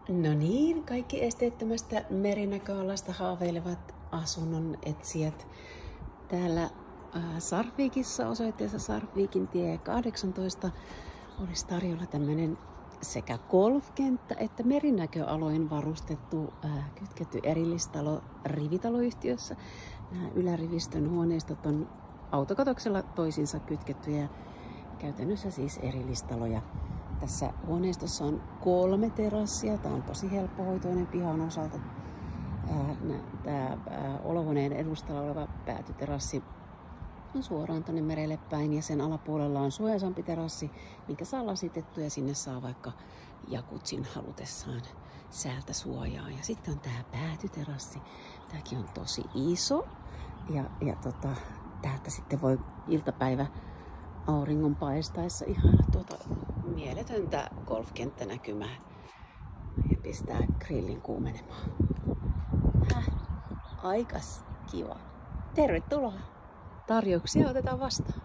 No niin, kaikki esteettömästä merinäköalasta haaveilevat asunnon etsijät. Täällä Sarpsvikissa osoitteessa Sarpsvikin tie 18 olisi tarjolla tämmöinen sekä golfkenttä että merinäköaloin varustettu kytketty erillistalo rivitaloyhtiössä. Nämä ylärivistön huoneistot on autokatoksella toisiinsa kytkettyjä, käytännössä siis erillistaloja. Tässä huoneistossa on 3 terassia. Tämä on tosi helppohoitoinen pihan osalta. Tämä olohuoneen edustalla oleva päätyterassi on suoraan tuonne merelle päin ja sen alapuolella on suojaisampi terassi, minkä saa lasitettua ja sinne saa vaikka jakutsin halutessaan säältä suojaa. Ja sitten on tämä päätyterassi. Tämäkin on tosi iso ja täältä sitten voi iltapäivä auringon paistaessa ihailla tuota mieletöntä golfkenttänäkymää ja pistää grillin kuumenemaan. Aikas kiva. Tervetuloa. Tarjouksia otetaan vastaan.